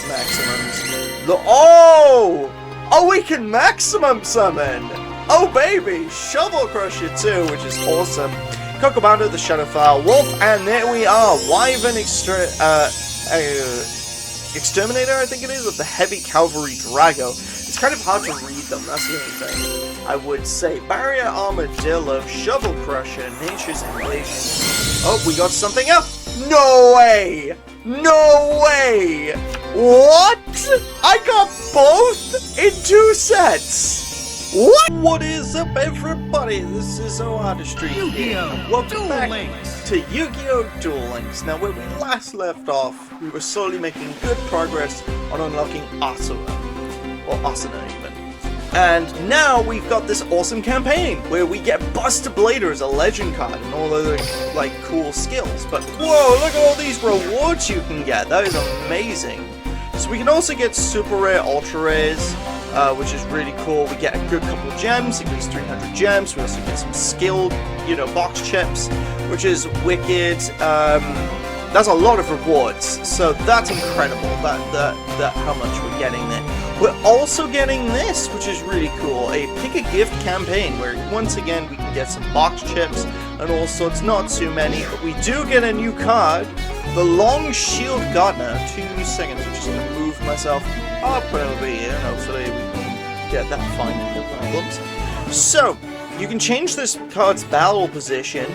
maximums. Oh! Oh, we can maximum summon! Oh, baby! Shovel Crusher too, which is awesome. Cocobando, the Shadowflower Wolf, and there we are. Wyvern Exterminator, I think it is, of the Heavy Cavalry Drago. It's kind of hard to read them, that's the only thing I would say. Barrier Armadillo, Shovel Crusher, Nature's Invasion. Oh, we got something else! No way! No way! What? I got both in 2 sets! What? What is up, everybody? This is O-Artistry here. Welcome back to Yu-Gi-Oh! Duel Links. Now, where we last left off, we were slowly making good progress on unlocking Asana, or Asana even. And now we've got this awesome campaign where we get Buster Blader as a legend card and all other like cool skills. But whoa, look at all these rewards you can get. That is amazing. So we can also get super rare, ultra rares, which is really cool. We get a good couple of gems, at least 300 gems. We also get some skilled, box chips, which is wicked. That's a lot of rewards, so that's incredible. That how much we're getting there. We're also getting this, which is really cool, a pick a gift campaign, where once again we can get some box chips and all sorts, not too many, but we do get a new card, the Long Shield Gardener. 2 seconds, I'm just going to move myself up over here, and hopefully we can get that fine and no problems. So, you can change this card's battle position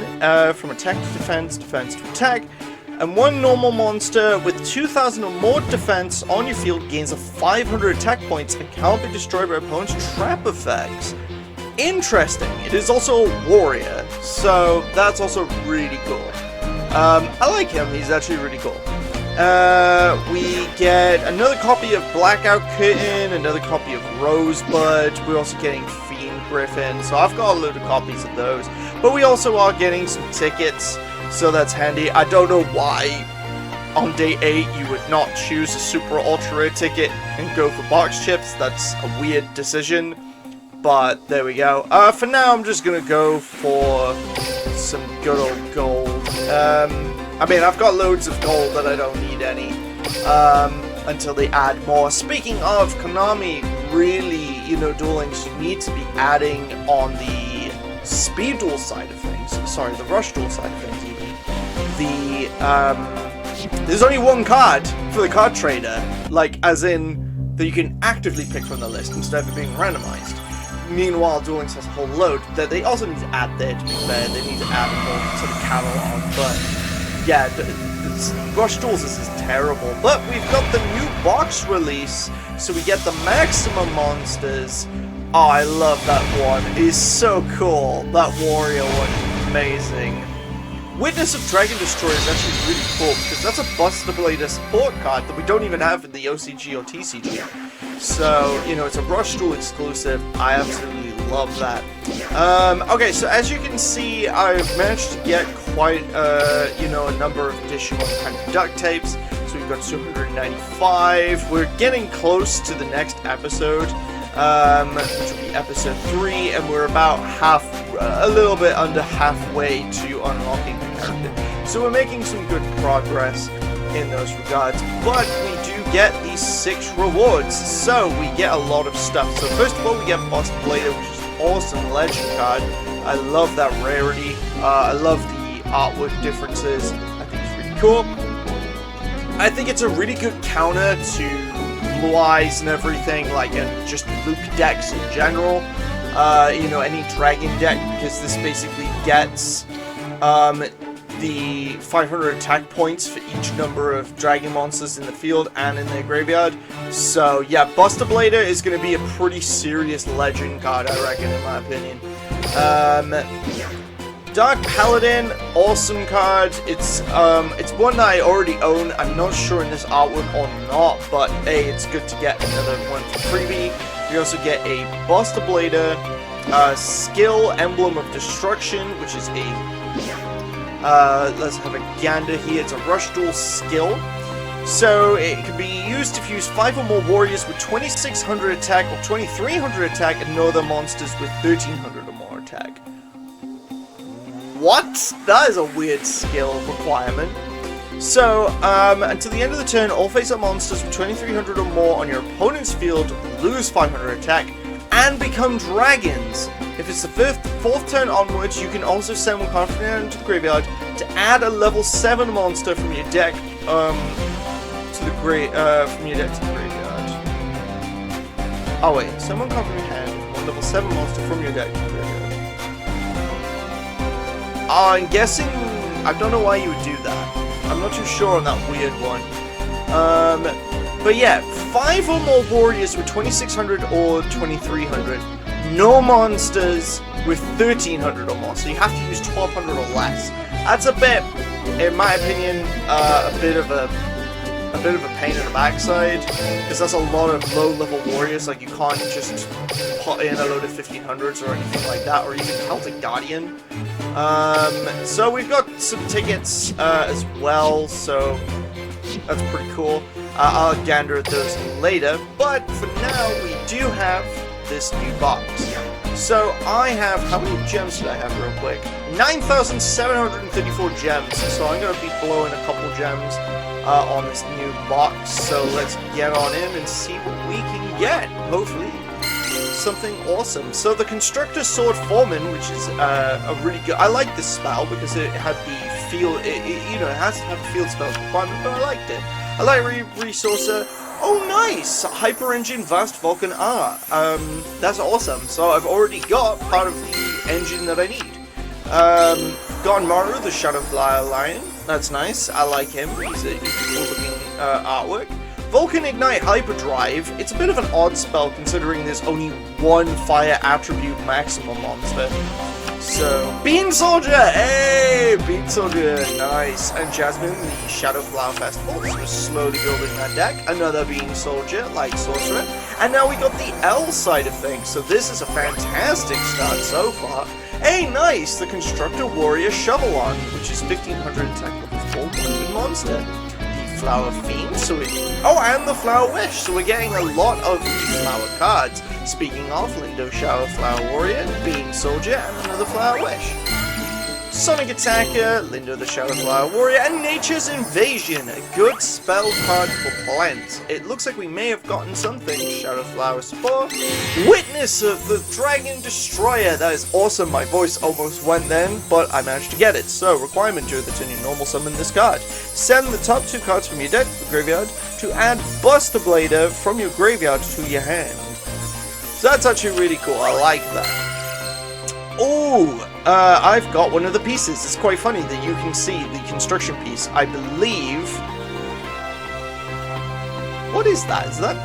from attack to defense, defense to attack, and one normal monster with 2,000 or more defense on your field gains a 500 attack points and cannot be destroyed by opponent's trap effects. Interesting. It is also a warrior, so that's also really cool. I like him. He's actually really cool. We get another copy of Blackout Kitten, another copy of Rosebud. We're also getting Fiend Griffin, so I've got a load of copies of those. But we also are getting some tickets, so that's handy. I don't know why on day 8 you would not choose a super ultra rare ticket and go for box chips. That's a weird decision, but there we go. For now I'm just gonna go for some good old gold. I mean, I've got loads of gold that I don't need any until they add more. Speaking of Konami, really, Duel Links, you need to be adding on the speed duel side of things. Sorry, the rush duel side of things even. There's only one card for the card trader, like as in that you can actively pick from the list instead of it being randomized. Meanwhile, Duel Links has a whole load that they also need to add there, to be fair. They need to add more to the catalog, but yeah, Rush Duels is terrible. But we've got the new box release, so we get the maximum monsters. Oh, I love that one. It is so cool. That warrior one is amazing. Witness of Dragon Destroyer is actually really cool, because that's a Buster Blader support card that we don't even have in the OCG or TCG. So, it's a Rush Duel exclusive. I absolutely love that. Okay, so as you can see, I've managed to get quite, a number of additional kind of duct tapes. So we've got 295. We're getting close to the next episode, which will be episode 3, and we're about a little bit under halfway to unlocking the character. So we're making some good progress in those regards, but we do get these 6 rewards, so we get a lot of stuff. So first of all, we get Buster Blader, which is an awesome legend card. I love that rarity. I love the artwork differences. I think it's really cool. I think it's a really good counter to Blue Eyes and everything, and just Luke decks in general. Any dragon deck, because this basically gets the 500 attack points for each number of dragon monsters in the field and in their graveyard. So yeah, Buster Blader is going to be a pretty serious legend card, I reckon, in my opinion. Dark Paladin, awesome card. It's one that I already own. I'm not sure in this artwork or not, but hey, it's good to get another one for freebie. We also get a Buster Blader skill Emblem of Destruction, which is a let's have a gander here. It's a Rush Duel skill. So it can be used to fuse 5 or more warriors with 2,600 attack or 2,300 attack and no other monsters with 1,300 or more attack. What? That is a weird skill requirement. So, until the end of the turn, all face-up monsters with 2300 or more on your opponent's field lose 500 attack and become dragons. If it's the fourth turn onwards, you can also send one card from your hand to the graveyard to add a level 7 monster from your deck from your deck to the graveyard. Oh wait, send one card from your hand, one level 7 monster from your deck to the graveyard. I'm guessing, I don't know why you would do that. I'm not too sure on that weird one. But yeah, 5 or more warriors with 2600 or 2300. No monsters with 1300 or more, so you have to use 1200 or less. That's a bit, in my opinion, a bit of a pain in the backside, because that's a lot of low-level warriors. Like, you can't just put in a load of 1500s or anything like that, or even Celtic Guardian. So we've got some tickets as well, so that's pretty cool. I'll gander at those later, but for now we do have this new box. So I have, how many gems did I have real quick? 9,734 gems, so I'm going to be blowing a couple gems on this new box. So let's get on in and see what we can get. Hopefully something awesome. So the Constructor Sword Foreman, which is a really good, I like this spell because it had the field, you know, it has to have a field spell requirement, but I liked it. I like Resourcer. Oh, nice! Hyper Engine Vast Vulcan R. That's awesome. So I've already got part of the engine that I need. Gonmaru, the Shadowflyer Lion. That's nice. I like him. He's a cool looking artwork. Vulcan Ignite Hyperdrive. It's a bit of an odd spell considering there's only one fire attribute maximum monster. So, Bean Soldier! Hey! Bean Soldier, nice. And Jasmine, the Shadow Flower Festival. So we're slowly building that deck. Another Bean Soldier, Light Sorcerer. And now we got the L side of things. So this is a fantastic start so far. Hey, nice! The Constructor Warrior Shovelon, which is 1500 attack level 4 wounded monster. The Flower Fiend, so and the Flower Wish, so we're getting a lot of the flower cards. Speaking of, Lindo Shower Flower Warrior, Bean Soldier, and another Flower Wish. Sonic Attacker, Lindo the Shadow Flower Warrior, and Nature's Invasion, a good spell card for plants. It looks like we may have gotten something. Shadow Flower Spore, Witness of the Dragon Destroyer. That is awesome. My voice almost went then, but I managed to get it. So, requirement during the turn you normal summon this card. Send the top 2 cards from your deck to the graveyard to add Buster Blader from your graveyard to your hand. So that's actually really cool. I like that. Oh, I've got one of the pieces. It's quite funny that you can see the construction piece. I believe... What is that? Is that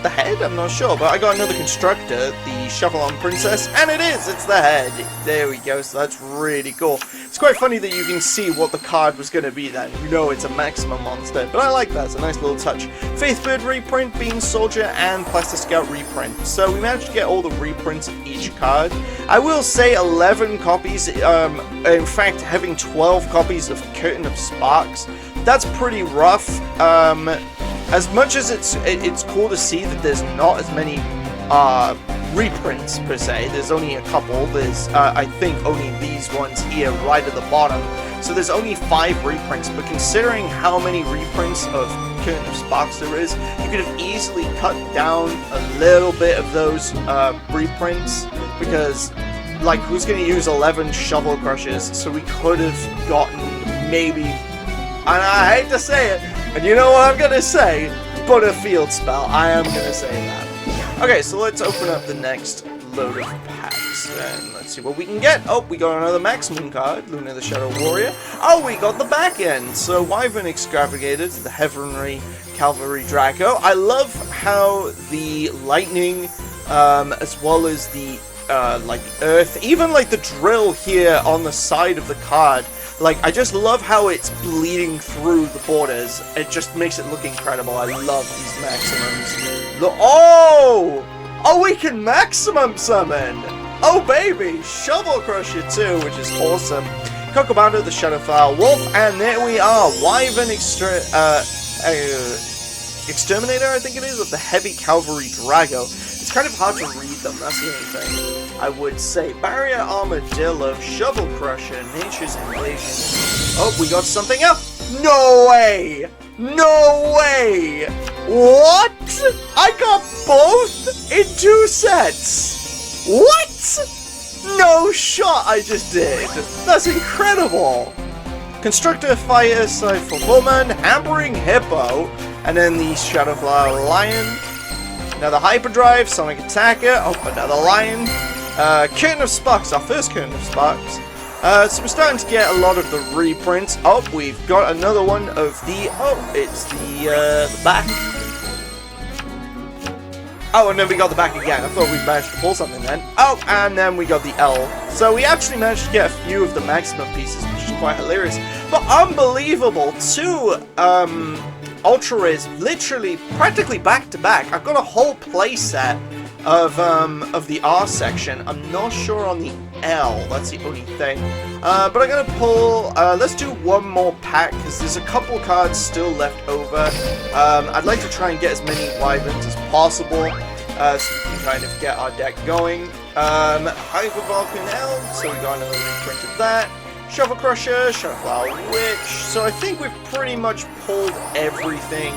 the head? I'm not sure, but I got another constructor, the Shovelon Princess, and it is! It's the head! There we go, so that's really cool. It's quite funny that you can see what the card was going to be then. You know it's a maximum monster, but I like that. It's a nice little touch. Faithbird reprint, Bean Soldier, and Plaster Scout reprint. So we managed to get all the reprints of each card. I will say 11 copies, in fact having 12 copies of Curtain of Sparks, that's pretty rough. As much as it's cool to see that there's not as many reprints per se, there's only a couple. There's I think only these ones here right at the bottom. So there's only 5 reprints, but considering how many reprints of Curtain of Sparks there is, you could have easily cut down a little bit of those reprints, because like who's going to use 11 Shovel Crushers? So we could have gotten maybe, and I hate to say it, and you know what I'm going to say, but a field spell. I am going to say that. Okay, so let's open up the next load of packs, and let's see what we can get. Oh, we got another maximum card, Luna the Shadow Warrior. Oh, we got the back end. So Wyvern Extravagator, the Heavenly Cavalry Draco. I love how the lightning, as well as the like earth, even like the drill here on the side of the card, like I just love how it's bleeding through the borders. It just makes it look incredible. I love these maximums. Oh, we can maximum summon. Oh baby, Shovel Crusher too, which is awesome. Cocobando the Shadowflower Wolf, and there we are, Wyvern Exterminator, I think it is, of the Heavy Cavalry Drago. It's kind of hard to read them, that's the only thing. I would say Barrier Armadillo, Shovel Crusher, Nature's Invasion. Oh, we got something else! No way! No way! What? I got both in 2 sets! What? No shot I just did! That's incredible! Constructor, Fire, Fulfillment, Hammering Hippo, and then the Shadowflower Lion. Another Hyperdrive, Sonic Attacker, oh, another Lion. Curtain of Sparks, our first Curtain of Sparks. So we're starting to get a lot of the reprints. Oh, we've got another one of the, oh, it's the back. Oh, and then we got the back again. I thought we managed to pull something then. Oh, and then we got the L. So we actually managed to get a few of the maximum pieces, which is quite hilarious. But unbelievable, 2 Ultra Rares, literally, practically back to back. I've got a whole playset of the R section. I'm not sure on the L, that's the only thing. But I'm gonna pull, let's do one more pack, because there's a couple cards still left over. I'd like to try and get as many Wyverns as possible, so we can kind of get our deck going. Hyper Vulcan L, so we got another reprint of that. Shovel Crusher, Shadowflower Witch, so I think we've pretty much pulled everything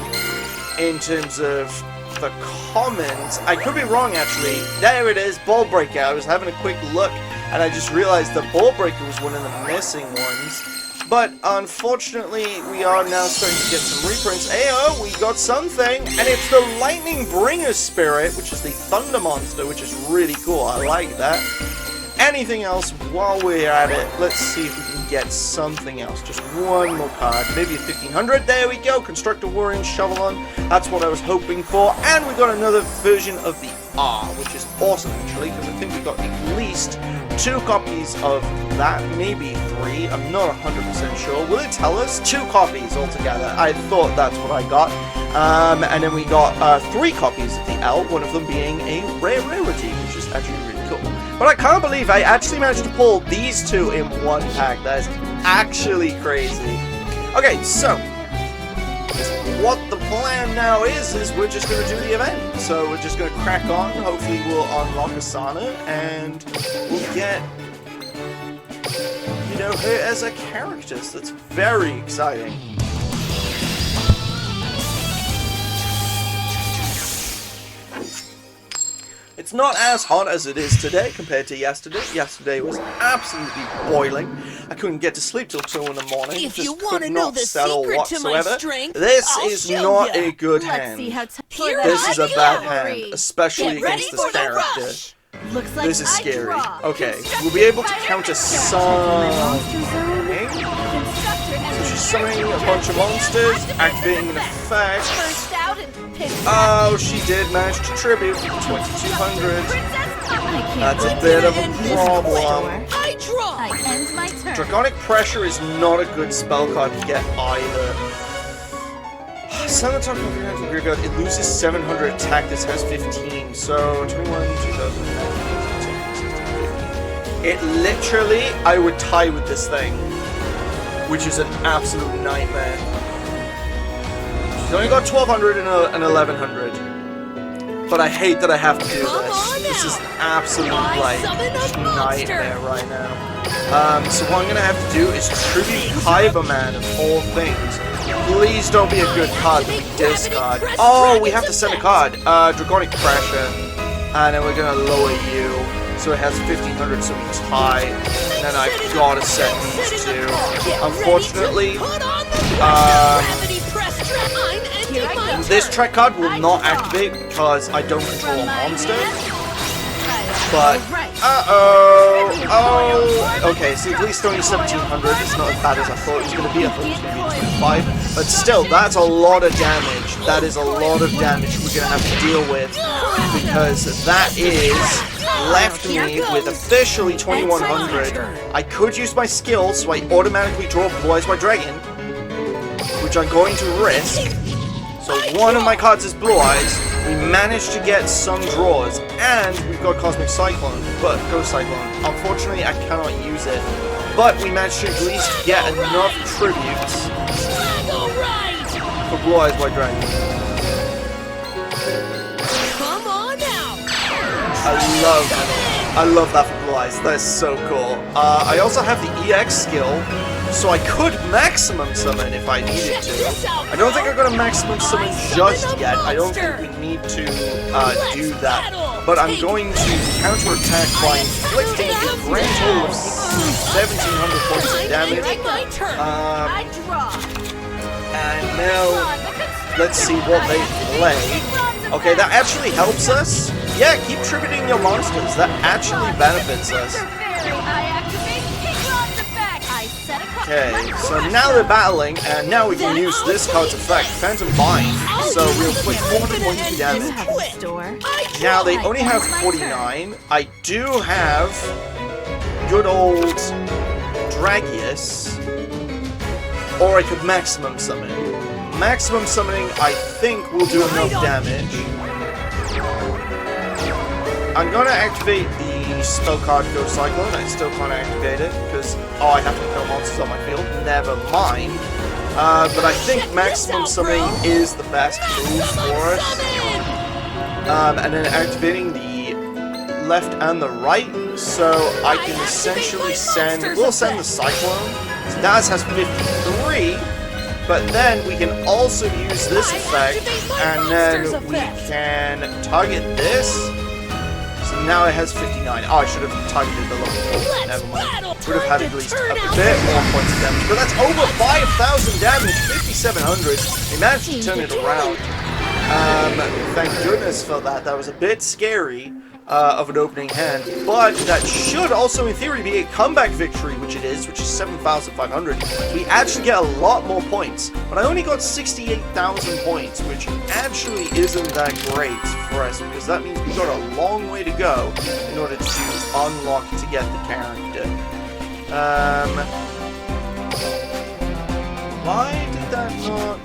in terms of the commons. I could be wrong actually. There it is, Ball Breaker. I was having a quick look and I just realized the Ball Breaker was one of the missing ones. But unfortunately, we are now starting to get some reprints. Ayo, we got something, and it's the Lightning Bringer Spirit, which is the Thunder Monster, which is really cool. I like that. Anything else while we're at it? Let's see if we can get something else. Just one more card, maybe a 1500. There we go, Constructor Warring Shovelon. That's what I was hoping for. And we got another version of the R, which is awesome actually, because I think we got at least 2 copies of that, maybe 3. I'm not 100% sure. Will it tell us? 2 copies altogether. I thought that's what I got. And then we got 3 copies of the L, one of them being a rare rarity, which is actually really cool. But I can't believe I actually managed to pull these 2 in one pack. That is actually crazy. Okay, so what the plan now is we're just going to do the event. So we're just going to crack on. Hopefully we'll unlock Asana and we'll get, you know, her as a character. So that's very exciting. It's not as hot as it is today compared to yesterday. Yesterday was absolutely boiling. I couldn't get to sleep till 2 in the morning. If you want to know the secret to my strength, this is not a good hand. This is a bad hand, especially against this character. Looks like this is scary. Okay, we'll be able to counter some. So she's summoning a bunch of monsters, activating an effect. Oh, she did manage to tribute 2200. That's a bit of a problem. Draconic Pressure is not a good spell card to get either. Summon top of the graveyard, it loses 700 attack, this has 15, so 21, 2000, it literally, I would tie with this thing, which is an absolute nightmare. She's only got 1200 and 1100, but I hate that I have to do this. This is an absolute, like, nightmare right now. So what I'm gonna have to do is tribute Kyberman of all things. Please don't be a good card that we discard. Oh, we have to send a card. Draconic Pressure. And then we're gonna lower you. So it has 1500, so we tie. And then I've gotta set these 2. Unfortunately, this track card will not activate because I don't control a monster. But, okay, so at least only 1700, it's not as bad as I thought it was going to be. I thought it was going to be 25, but still, that's a lot of damage. That is a lot of damage we're going to have to deal with, because that is left me with officially 2100. I could use my skill, so I automatically draw Blue Eyes White Dragon, which I'm going to risk. So one of my cards is Blue Eyes. We managed to get some draws, and we've got Cosmic Cyclone, but Ghost Cyclone. Unfortunately, I cannot use it. But we managed to at least get enough tributes for Blue Eyes White Dragon. Come on now. I love that for Blue Eyes. That is so cool. I also have the EX skill, So I could maximum summon if I needed to. I don't think I'm going to maximum summon just yet. I don't think we need to do that. But I'm going to counterattack by inflicting a grand total of 1,700 points of damage. And now, let's see what they play. Okay, that actually helps us. Yeah, keep tributing your monsters. That actually benefits us. Okay, so now they're battling, and now we can use this card's effect, Phantom Bind. So we'll inflict 400 points of damage. Now they only have 49. I do have good old Dragius, or I could maximum summon. Maximum summoning, I think, will do enough damage. I'm gonna activate the spell card Ghost Cyclone. I still can't activate it because I have to kill monsters on my field. Never mind. But I think maximum summoning is the best move for us. And then activating the left and the right, so I can essentially send. We'll send the Cyclone. So Daz has 53. But then we can also use this effect, and then we can target this. So now it has 59. Oh, I should have targeted the level 4. Never mind. Would have had at least a bit more points of damage. But that's over 5,000 damage, 5,700. They managed to turn it around. Thank goodness for that. That was a bit scary. Of an opening hand, but that should also in theory be a comeback victory, which it is, which is 7,500. We actually get a lot more points, but I only got 68,000 points, which actually isn't that great for us, because that means we've got a long way to go in order to unlock to get the character. Why did that not...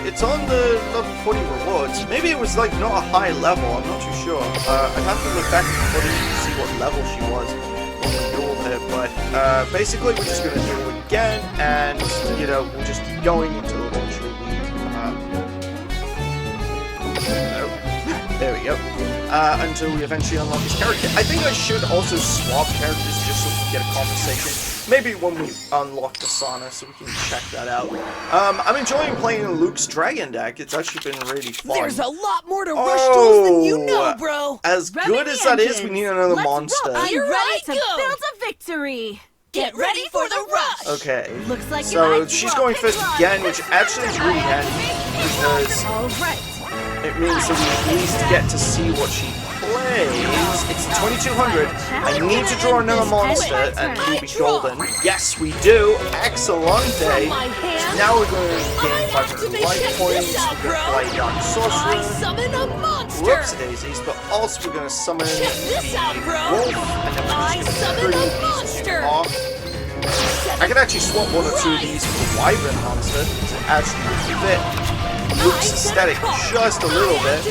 It's on the level 40 rewards. Maybe it was like not a high level, I'm not too sure. I'd have to look back at the footage to see what level she was when we dueled her, but basically we're just going to duel again, and, you know, we'll just keep going until eventually we... there we go. Until we eventually unlock this character. I think I should also swap characters just so we can get a compensation. Maybe when we unlock Asana, so we can check that out. I'm enjoying playing Luke's Dragon deck. It's actually been really fun. There's a lot more to rush duels than you know, bro. As good as that is, we need another monster. You're ready to build a victory. Get ready for the rush. Okay. Looks like so she's going first again, which actually is really handy because it means that we at least get to see what she plays. It's 2,200. I need to draw another monster, and we'll be golden. Yes, we do. Excellent day. So now we're going to gain 500 life points. We're going to play Young Sorcerer. Whoops daisies, but also we're going to summon the wolf, and then we're just going to bring these two off. I could actually swap one or two of these for the Wyvern monster to actually fit Luke's aesthetic just a little bit.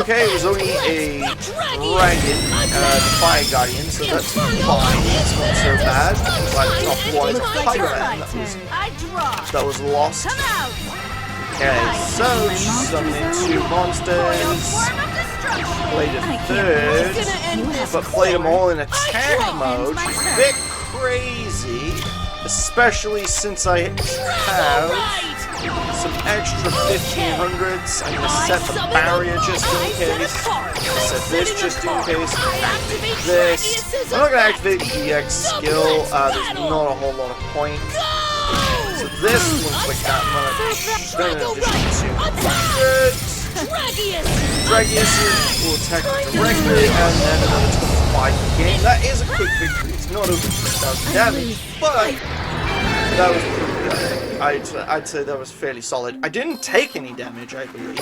Okay, it was only a dragon, the Fire Guardian, so that's fine. It's not so bad. But top one is a Pyroman that was lost. Okay, so summoning two monsters. Played a third, but played them all in attack mode. A bit crazy, especially since I have some extra 1,500s. I'm going to set the barrier just in case. Set this just in case. Activate this. I'm not going to activate the EX skill. There's not a whole lot of point. So this looks like that much. Then addition 200. Dragius will attack directly, and then another 25 game. That is a quick victory. It's not over 3,000 damage, but that was pretty good. I'd say that was fairly solid. I didn't take any damage, I believe.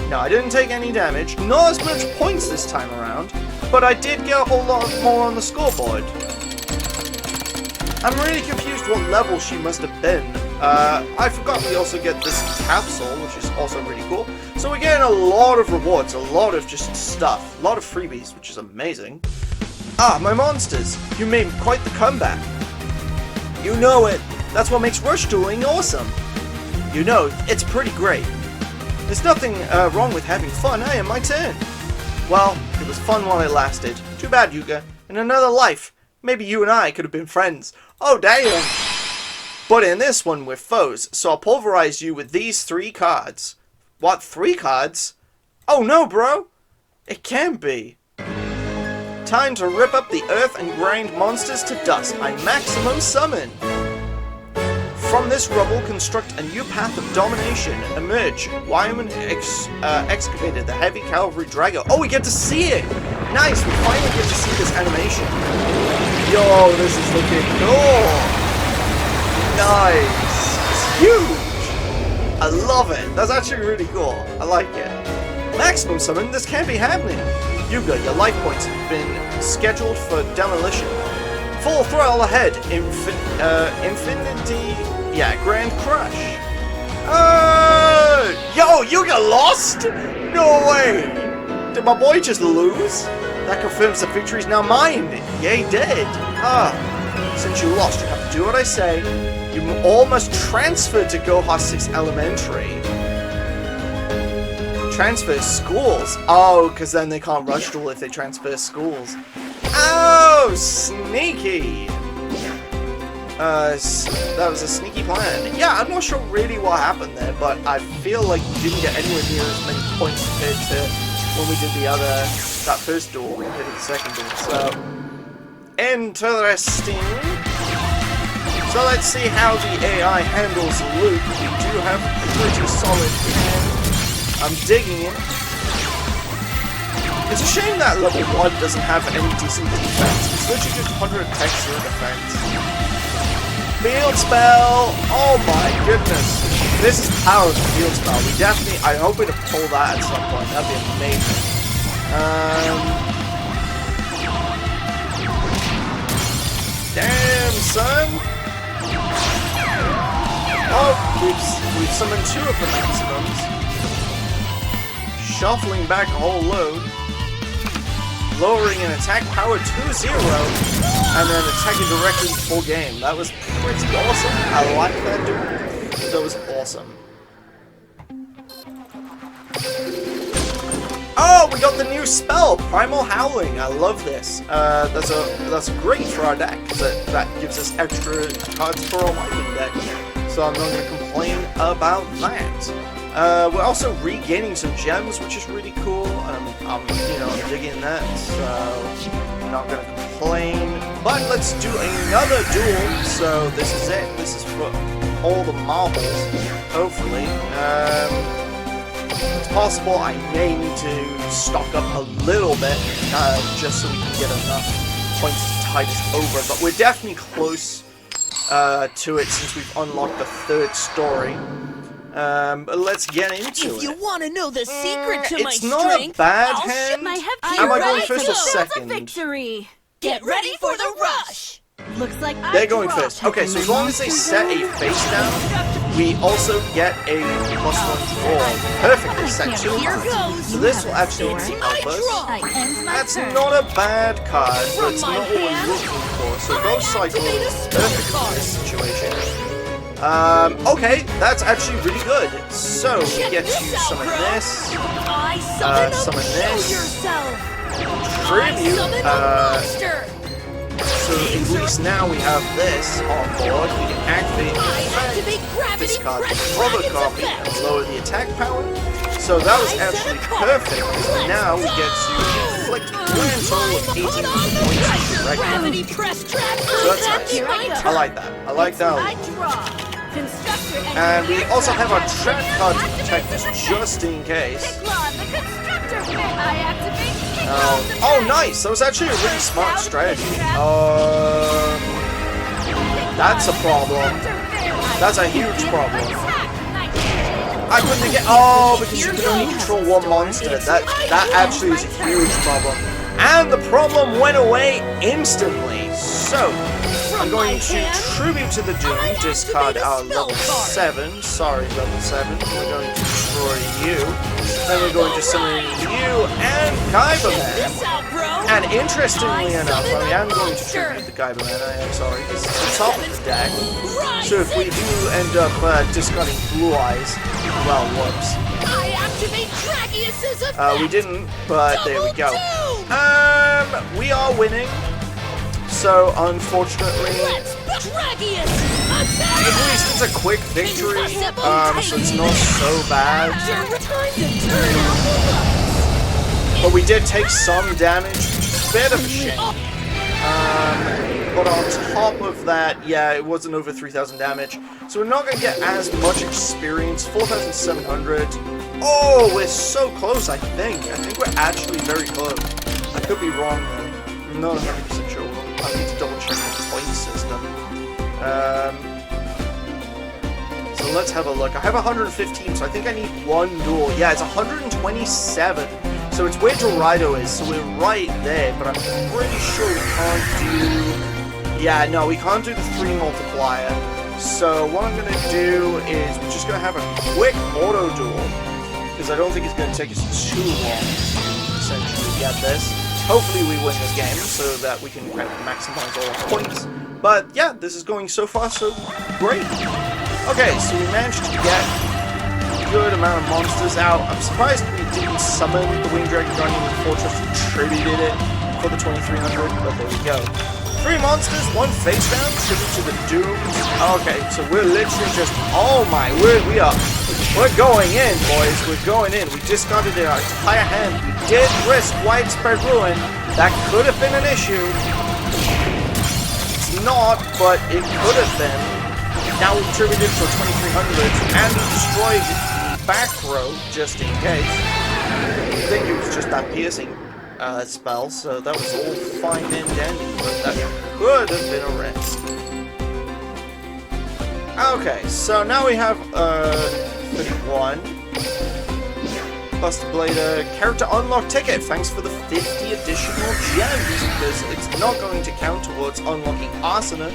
No, I didn't take any damage. Not as much points this time around, but I did get a whole lot more on the scoreboard. I'm really confused what level she must have been. I forgot we also get this capsule, which is also really cool. So we're getting a lot of rewards, a lot of just stuff, a lot of freebies, which is amazing. Ah, my monsters! You made quite the comeback. You know it. That's what makes rush dueling awesome. You know, it's pretty great. There's nothing wrong with having fun, my turn. Well, it was fun while it lasted. Too bad, Yuga. In another life, maybe you and I could have been friends. Oh, damn! But in this one, we're foes, so I'll pulverize you with these 3 cards. What, 3 cards? Oh no, bro! It can't be. Time to rip up the earth and grind monsters to dust. I maximum summon. From this rubble, construct a new path of domination. Emerge. Wyman excavated the heavy cavalry drago. Oh, we get to see it! Nice, we finally get to see this animation. Yo, this is looking cool! Nice! It's huge! I love it! That's actually really cool. I like it. Maximum summon? This can't be happening! Yuga, your life points have been scheduled for demolition. Full throttle ahead! Infinity... Yeah, Grand Crush. Yo, Yuga lost? No way! Did my boy just lose? That confirms the victory is now mine. Yeah, he did. Since you lost, you have to do what I say. You all must transfer to Goha 6 Elementary. Transfer schools? Oh, because then they can't rush duel if they transfer schools. Oh, sneaky! That was a sneaky plan. Yeah, I'm not sure really what happened there, but I feel like you didn't get anywhere near as many points compared to when we did that first duel compared to the second duel. So, interesting. So let's see how the AI handles Luke. We do have a pretty solid hand. I'm digging it. It's a shame that level 1 doesn't have any decent defense. It's literally just 100 texture defense. Field spell! Oh my goodness! This is power of the field spell. We definitely, I'm hoping to pull that at some point. That'd be amazing. Damn, son! Oh, we've summoned 2 of the maximums. Shuffling back a whole load. Lowering an attack power to 0, and then attacking directly full game. That was pretty awesome. I like that dude. That was awesome. Oh, we got the new spell, Primal Howling. I love this. That's great for our deck, because that gives us extra cards for our Viking deck. So I'm not going to complain about that. We're also regaining some gems, which is really cool. I'm digging that, so I'm not gonna complain. But let's do another duel. So this is it. This is for all the marbles, hopefully. It's possible I may need to stock up a little bit, just so we can get enough points to tide us over. But we're definitely close to it since we've unlocked the 3rd story. But let's get into it. If you want to know the secret to my strength, it's not a bad I'll hand. Am I going first or second? Victory. Get ready for the rush. Looks like They're going first. Okay, so as long as they set a face down, we also get a +1 draw. Perfect, they set 2. Here goes. So this will actually help us. That's not a bad card, but it's not what we're looking for. So Ghost Cycle is perfect in this situation. Okay, that's actually really good. So we get to summon this, summon this, tribute, so at least now we have this on board. We can activate this card, cover copy, and lower the attack power. So that was actually perfect, because now we get to inflict a grand total of 18 points directly. So that's nice. I like that. I like that a lot. And we also have our trap card to protect us just in case. Oh, nice! That was actually a really smart strategy. That's a problem. That's a huge problem. I couldn't get. Oh, because you can only control 1 monster. That actually is a huge problem. And the problem went away instantly. So I'm going to tribute to the Doom, discard our level 7. Sorry, level 7. We're going to destroy you. Then we're going to summon you and Kaibaman. And interestingly enough, I am going to tribute the Kaibaman. I am sorry, this is the top of the deck. So if we do end up discarding Blue Eyes, well, whoops. Activate Dragius's effect. We didn't, but there we go. We are winning. So, unfortunately, Dragius, at least it's a quick victory, so it's not so bad. But we did take some damage, which is a bit of a shame. But on top of that, yeah, it wasn't over 3,000 damage. So we're not going to get as much experience. 4,700. Oh, we're so close, I think. I think we're actually very close. I could be wrong, though. I'm not 100% sure. I need to double check the point system. So let's have a look. I have 115, so I think I need one duel. Yeah, it's 127. So it's where Dorado is, so we're right there, but I'm pretty sure we can't do... Yeah, no, we can't do the 3 multiplier. So what I'm going to do is we're just going to have a quick auto duel, because I don't think it's going to take us too long to essentially get this. Hopefully we win this game so that we can kind of maximize all our points. But yeah, this is going so far so great. Okay, so we managed to get a good amount of monsters out. I'm surprised we didn't summon the Winged Dragon Guardian of the Fortress, attributed it for the 2300, but there we go. 3 monsters, 1 face down, tribute to the Dooms. Okay, so we're literally just, oh my word, we're going in, boys, we're going in. We discarded our entire hand. We did risk widespread ruin. That could have been an issue. It's not, but it could have been. Now we've tributed for 2300, and we destroyed the back row, just in case. I think it was just that piercing spell, so that was all fine and dandy, but that could have been a risk. Okay, so now we have 31. Buster Blader character unlock ticket. Thanks for the 50 additional gems, because it's not going to count towards unlocking Asana.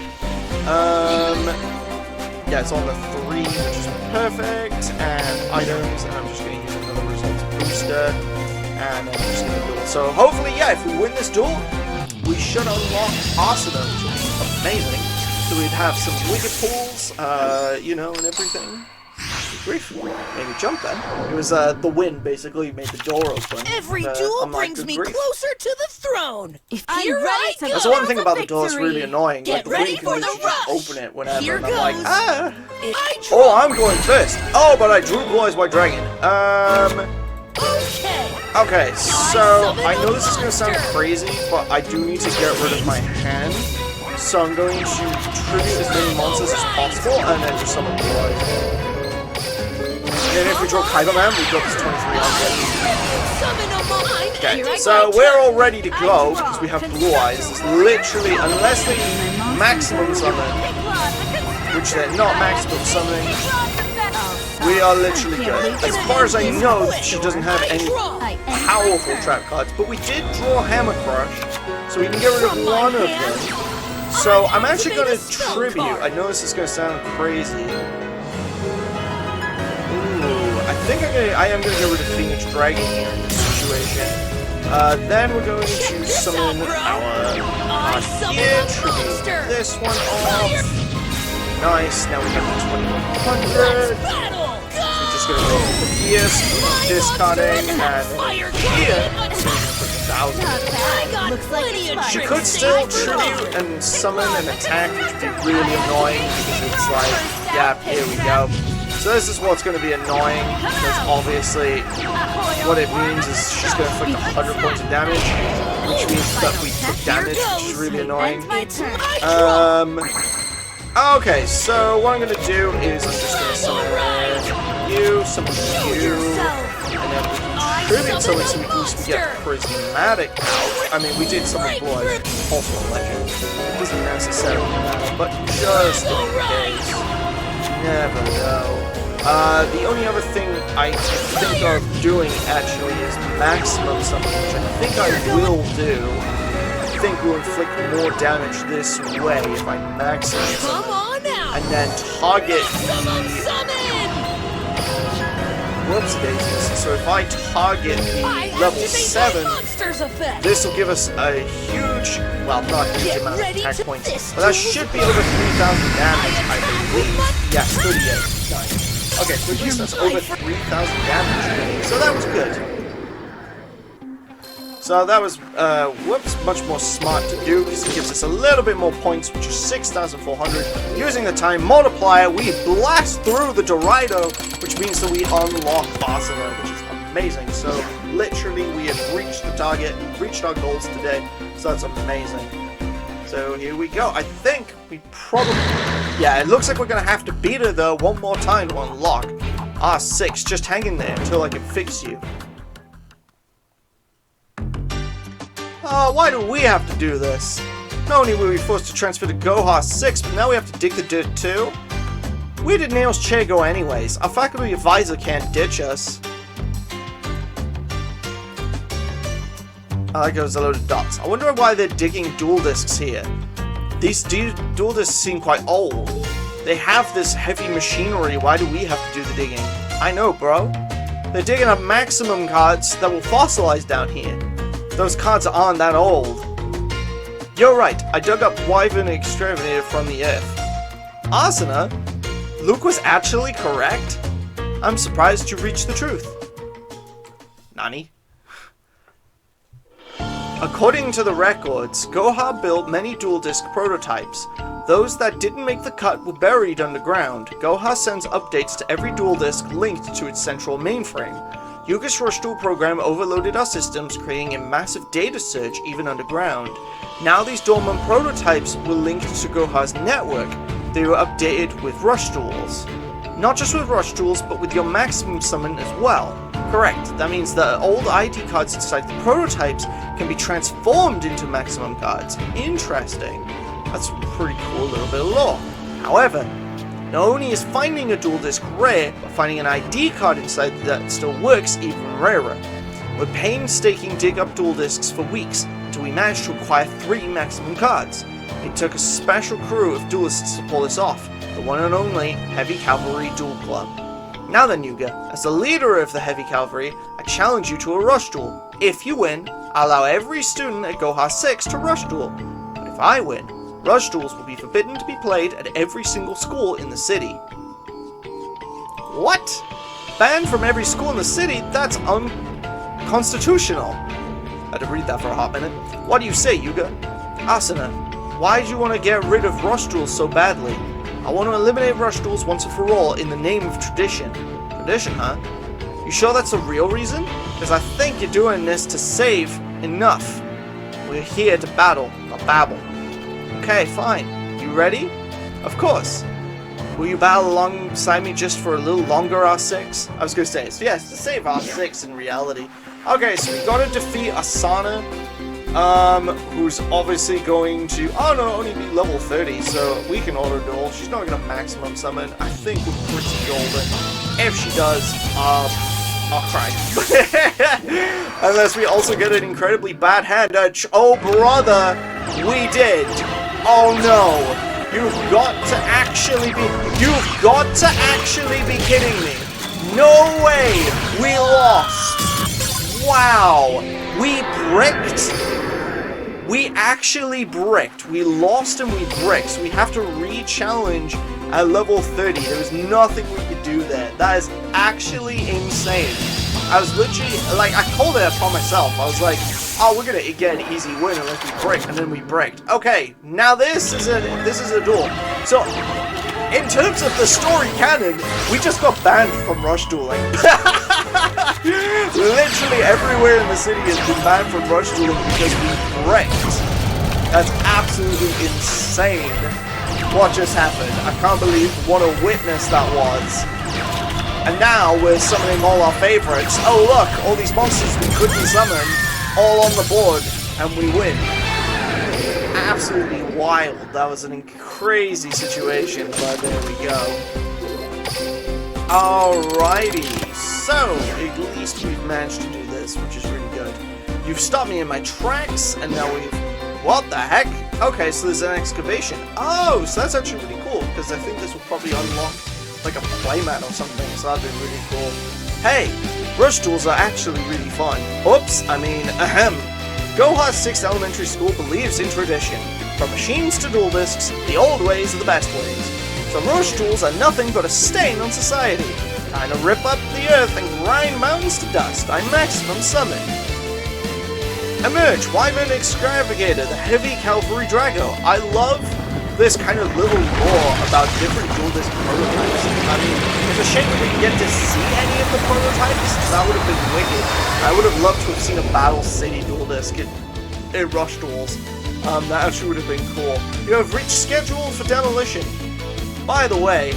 Yeah, it's on the 3, which is perfect, and items, and I'm just going to use another results booster, and I'm just going to duel. So hopefully, yeah, if we win this duel, we should unlock Asana, which will be amazing. So we'd have some wicked pools, you know, and everything. Grief. Maybe jump then. It was the wind basically made the door open. Every duel brings me closer to the throne. Here I go. That's the one thing about the door that's really annoying. Get like the ready wind can for the literally rush. just open it whenever, Here and I'm like, goes. ah. Oh, I'm going first. Oh, but I drew Blue Eyes White Dragon. Okay, so I know this is gonna sound crazy, but I do need to get rid of my hand. So I'm going to tribute as many monsters as possible, and then just summon Blue Eyes. And if we draw Kaiba Man, we drop this 2300. Okay, so we're all ready to go, because we have Blue Eyes. It's literally, unless they maximum summon, which they're not maximum summoning, we are literally good. As far as I know, she doesn't have any powerful trap cards, but we did draw Hammer Crush, so we can get rid of one of them. So I'm actually going to tribute. I know this is going to sound crazy. I think I am going to get rid of Phoenix Dragon here in this situation. Then we're going to summon our here, tribute this one off. Nice, now we have the 2100. So we're just going to go with the Pierce, discarding, and here, 1,000. She could still tribute and summon and attack, which would be really annoying, because it's like, yeah, here we go. So this is what's going to be annoying, because obviously what it means is she's going to inflict 100 points of damage, which means that we took damage, which is really annoying. Okay, so what I'm going to do is I'm just going to summon you, and then we can tribute something so we can at least get Prismatic out. I mean, we did summon Blood, also a legend. It doesn't necessarily matter, but just in case. Never know. The only other thing I think of doing actually is maximum summon, which I think I will do. I think we'll inflict more damage this way if I maximum summon. And then target the... Whoops daisies. So if I target the level 7, this will give us a huge, well, not a huge amount of attack points, but that should be over 3,000 damage, I believe. Yes, 38. Nice. Okay, quick that's over 3,000 damage. So that was good. So that was, much more smart to do, because it gives us a little bit more points, which is 6,400. Using the time multiplier, we blast through the Dorado, which means that we unlock Asana, which is amazing. So, literally, we have reached the target, reached our goals today, so that's amazing. So, here we go. I think we probably... Yeah, it looks like we're going to have to beat her, though, one more time to unlock R6. Just hang in there until I can fix you. Why do we have to do this? Not only were we forced to transfer to Goha 6, but now we have to dig the dirt too? Where did Nail's chair go anyways? Our faculty advisor can't ditch us. That goes a load of dots. I wonder why they're digging dual discs here. These dual discs seem quite old. They have this heavy machinery, why do we have to do the digging? I know, bro. They're digging up maximum cards that will fossilize down here. Those cards aren't that old. You're right, I dug up Wyvern Exterminator from the earth. Asana? Luke was actually correct? I'm surprised you reached the truth. Nani? According to the records, Goha built many dual-disc prototypes. Those that didn't make the cut were buried underground. Goha sends updates to every dual-disc linked to its central mainframe. Yuga's rush tool program overloaded our systems, creating a massive data surge even underground. Now these dormant prototypes were linked to Goha's network. They were updated with rush tools. Not just with rush tools, but with your maximum summon as well. Correct, that means the old ID cards inside the prototypes can be transformed into maximum cards. Interesting. That's a pretty cool little bit of lore. However, not only is finding a dual disc rare, but finding an ID card inside that still works even rarer. We're painstaking dig up dual discs for weeks until we managed to acquire 3 maximum cards. It took a special crew of duelists to pull this off, the one and only Heavy Cavalry Duel Club. Now then, Yuga, as the leader of the Heavy Cavalry, I challenge you to a rush duel. If you win, I allow every student at Goha 6 to rush duel. But if I win, rush duels will be forbidden to be played at every single school in the city. What? Banned from every school in the city? That's unconstitutional. I had to read that for a hot minute. What do you say, Yuga? Asana, why do you want to get rid of rush duels so badly? I want to eliminate rush duels once and for all in the name of tradition. Tradition, huh? You sure that's a real reason? Because I think you're doing this to save enough. We're here to battle, not babble. Okay, fine. You ready? Of course. Will you battle alongside me just for a little longer, R6? I was going to say, so yes, to save R6 in reality. Okay, so we got to defeat Asana, who's obviously going to, only be level 30, so we can auto duel. She's not going to maximum summon. I think we're pretty golden. If she does, I'll cry. Unless we also get an incredibly bad hand. Oh, brother, we did. Oh no. You've got to actually be kidding me. No way. We lost. Wow. We bricked. We actually bricked. We lost and we bricked. So we have to re-challenge at level 30. There was nothing we could do there. That is actually insane. I was literally, like, I called it upon myself. I was like, oh, we're gonna get an easy win unless we brick, and then we bricked. Okay, now this is a duel. So, in terms of the story canon, we just got banned from rush dueling. Literally everywhere in the city has been banned from rush dueling because we bricked. That's absolutely insane. What just happened? I can't believe what a witness that was. And now we're summoning all our favorites. Oh look, all these monsters we couldn't summon, all on the board, and we win. Absolutely wild. That was a crazy situation, but there we go. Alrighty, so at least we've managed to do this, which is really good. You've stopped me in my tracks, and now we've... What the heck? Okay, so there's an excavation. Oh, so that's actually really cool, because I think this will probably unlock like a playmat or something, so that'd be really cool. Hey, rush duels are actually really fun. Oops, I mean, ahem. Goha 6 Elementary School believes in tradition. From machines to dual discs, the old ways are the best ways. So rush duels are nothing but a stain on society. Kinda rip up the earth and grind mountains to dust. I maximum summon. Emerge, Wyvern Extravagator, the heavy cavalry Drago. I love this kind of little lore about different duel disc prototypes. I mean, it's a shame we didn't get to see any of the prototypes. That would have been wicked. I would have loved to have seen a Battle City duel disc in Rush Duels. That actually would have been cool. You have reached schedule for demolition. By the way,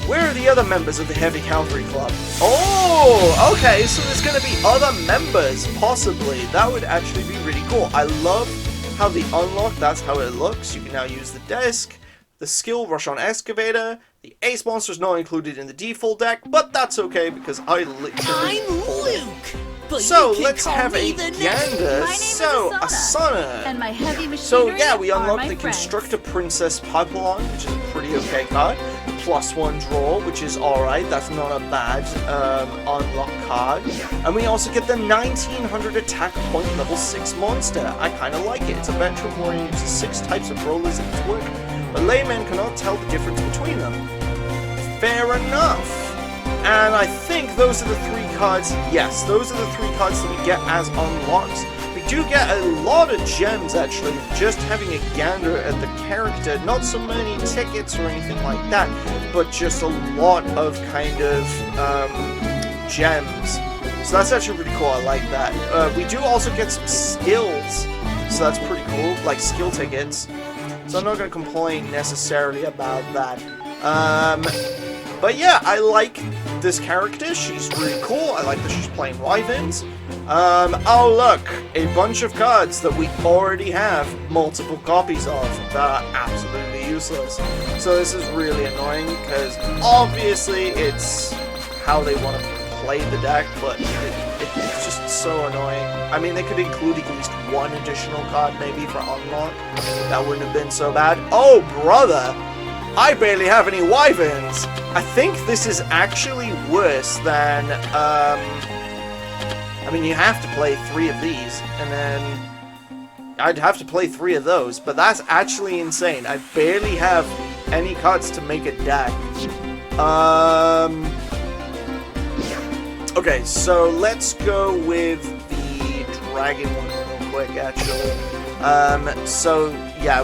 where are the other members of the Heavy Cavalry Club? Oh, okay, so there's going to be other members, possibly. That would actually be really cool. I love how the unlock, that's how it looks. You can now use the desk, the skill Rush on Excavator. The Ace Monster is not included in the default deck, but that's okay because I literally pulled it. So let's have a gander. So Asana. And my heavy machinery So yeah, we are unlock my the friends. Constructor Princess Pipeline, which is a pretty okay card. The +1 draw, which is alright. That's not a bad unlock card. And we also get the 1900 attack point level 6 monster. I kind of like it. It's a veteran warrior uses 6 types of rollers in its work, but laymen cannot tell the difference between them. Fair enough. And I think those are the 3 cards. Yes, those are the 3 cards that we get as unlocks. We do get a lot of gems, actually, just having a gander at the character. Not so many tickets or anything like that, but just a lot of kind of gems. So that's actually really cool. I like that. We do also get some skills, so that's pretty cool, like skill tickets. So I'm not going to complain necessarily about that. But yeah, I like this character. She's really cool. I like that she's playing Wyverns. Oh look, a bunch of cards that we already have multiple copies of that are absolutely useless. So this is really annoying because obviously it's how they want to play the deck, but it's just so annoying. I mean, they could include at least 1 additional card maybe for unlock. That wouldn't have been so bad. Oh brother! I barely have any Wyverns! I think this is actually worse than, I mean, you have to play 3 of these, and then I'd have to play 3 of those, but that's actually insane. I barely have any cards to make a deck. Okay, so let's go with the dragon one real quick, actually. So yeah,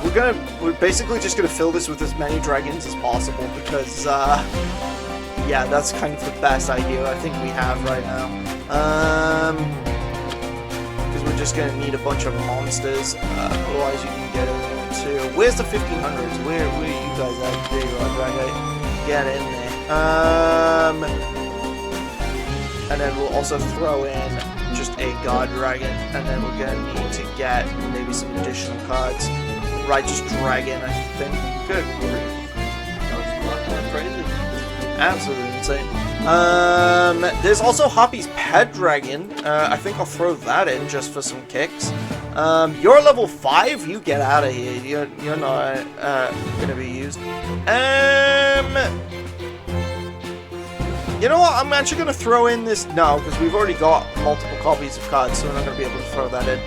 we're basically just gonna fill this with as many dragons as possible because yeah, that's kind of the best idea I think we have right now. Because we're just gonna need a bunch of monsters. Otherwise, you can get in there too. Where's the 1500s? Where are you guys at? There you are, dragon. Get in there. And then we'll also throw in just a God Dragon, and then we're gonna need to get maybe some additional cards. Right, just Dragon, I think. Good grief. That was crazy. Absolutely insane. There's also Hoppy's Pet Dragon. I think I'll throw that in just for some kicks. You're level 5, you get out of here. You're not gonna be used. You know what? I'm actually going to throw in this... No, because we've already got multiple copies of cards, so we're not going to be able to throw that in.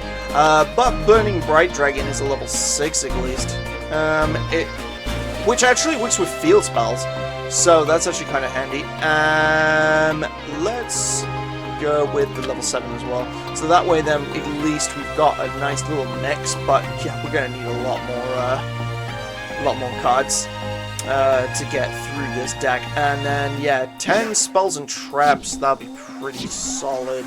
But Burning Bright Dragon is a level 6 at least. Which actually works with field spells, so that's actually kind of handy. Let's go with the level 7 as well. So that way then, at least we've got a nice little mix, but yeah, we're going to need a lot more cards to get through this deck. And then yeah, 10 spells and traps, that'll be pretty solid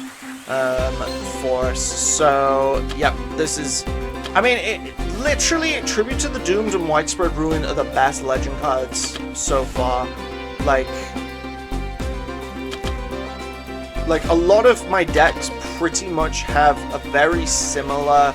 for us. So yep, this is, I mean, literally Tribute to the Doomed and Widespread Ruin are the best legend cards so far. Like a lot of my decks pretty much have a very similar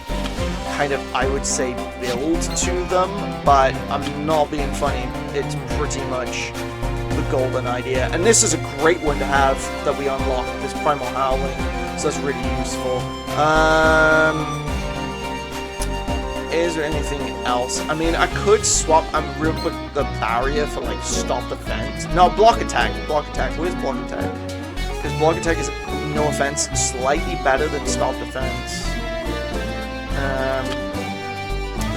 kind of, I would say, build to them, but I'm not being funny, it's pretty much the golden idea. And this is a great one to have that we unlock, this Primal Howling, so that's really useful. Is there anything else? I mean, I could swap, real quick, the barrier for, like, Stop Defense. No, Block Attack. Where's Block Attack? Because Block Attack is, no offense, slightly better than Stop Defense.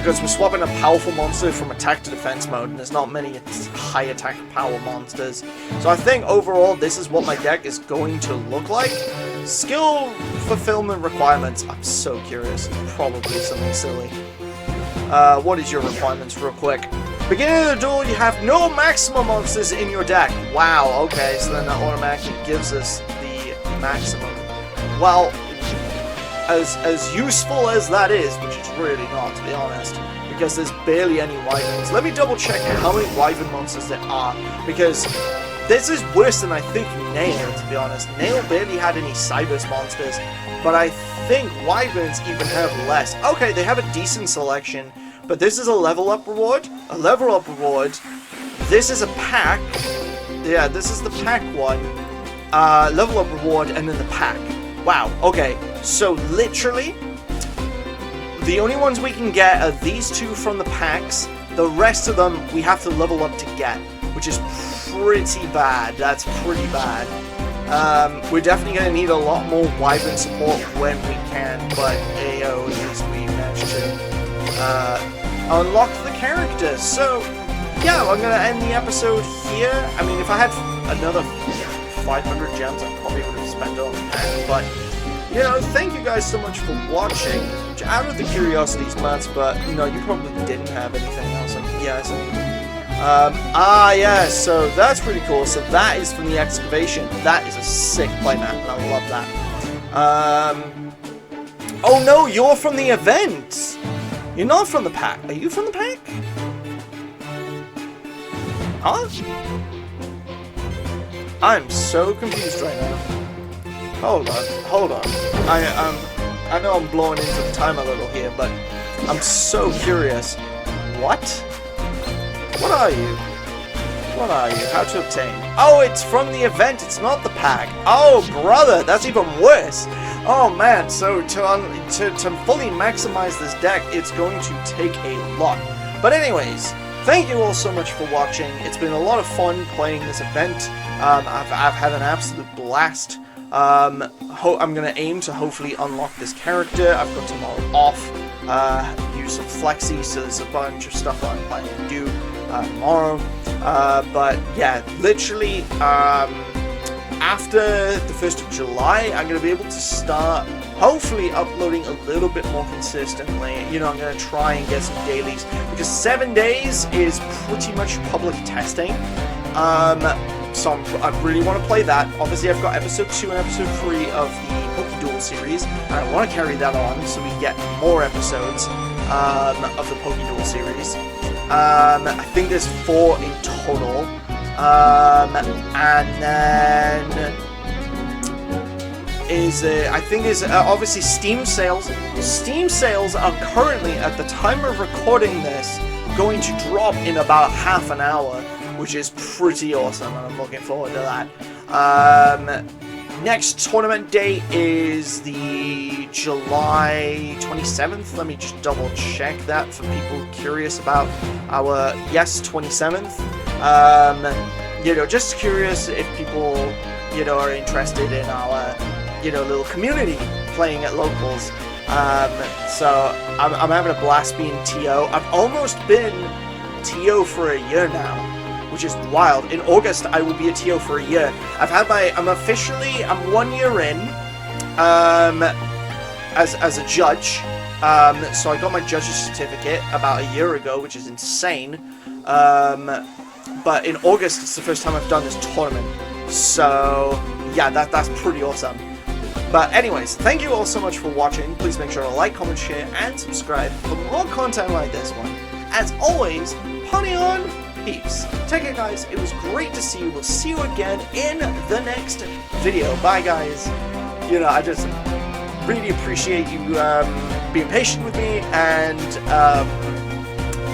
because we're swapping a powerful monster from attack to defense mode, and there's not many high attack power monsters. So I think overall this is what my deck is going to look like. Skill fulfillment requirements, I'm so curious. Probably something silly. What is your requirements real quick? Beginning of the duel, you have no maximum monsters in your deck. Wow, okay, so then that automatically gives us the maximum. Well, as useful as that is, which it's really not, to be honest, because there's barely any wyverns. Let me double check how many wyvern monsters there are, because this is worse than I think Nail, to be honest. Nail barely had any Cybers monsters, but I think wyverns even have less. Okay, they have a decent selection, but this is a level up reward, this is a pack, yeah, this is the pack one, level up reward, and then the pack. Wow, okay, so literally, the only ones we can get are these two from the packs. The rest of them we have to level up to get, which is pretty bad. That's pretty bad. We're definitely going to need a lot more wyvern support when we can, but AO is we managed to unlock the character. So, yeah, I'm going to end the episode here. I mean, if I had another 500 gems, I probably would have spent it on that, but you know, thank you guys so much for watching. Out of the curiosities, Mats, but you know, you probably didn't have anything else. Yes. Yeah, so that's pretty cool. So that is from the excavation. That is a sick playmat, and I love that. Oh no, you're from the event. You're not from the pack. Are you from the pack? Huh? I'm so confused right now. Hold on. I know I'm blowing into the time a little here, but I'm so curious. What? What are you? What are you? How to obtain? Oh, it's from the event. It's not the pack. Oh, brother, that's even worse. Oh man, so to fully maximize this deck, it's going to take a lot. But anyways, thank you all so much for watching. It's been a lot of fun playing this event. I've had an absolute blast. I'm going to aim to hopefully unlock this character. I've got tomorrow off, use some flexi, so there's a bunch of stuff that I'm planning to do tomorrow. But yeah, literally, after the 1st of July, I'm going to be able to start hopefully uploading a little bit more consistently. You know, I'm going to try and get some dailies, because 7 days is pretty much public testing. So I really want to play that. Obviously, I've got episode 2 and episode 3 of the Duel series, and I want to carry that on so we get more episodes of the Duel series. I think there's 4 in total. And then I think obviously Steam sales. Steam sales are currently, at the time of recording this, going to drop in about half an hour, which is pretty awesome, and I'm looking forward to that. Next tournament date is the July 27th. Let me just double check that for people curious about our, yes, 27th. You know, just curious if people, you know, are interested in our, you know, little community playing at locals. So I'm having a blast being TO. I've almost been TO for a year now, which is wild. In August, I will be a TO for a year. I'm 1 year in, as a judge. So I got my judge's certificate about a year ago, which is insane. But in August, it's the first time I've done this tournament. So yeah, that's pretty awesome. But anyways, thank you all so much for watching. Please make sure to like, comment, share, and subscribe for more content like this one. As always, party on! Peace. Take care, guys. It was great to see you. We'll see you again in the next video. Bye, guys. You know, I just really appreciate you being patient with me and,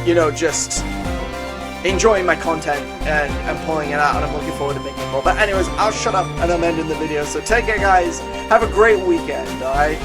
you know, just enjoying my content and pulling it out, and I'm looking forward to making more. But anyways, I'll shut up and I'm ending the video. So take care, guys. Have a great weekend, alright?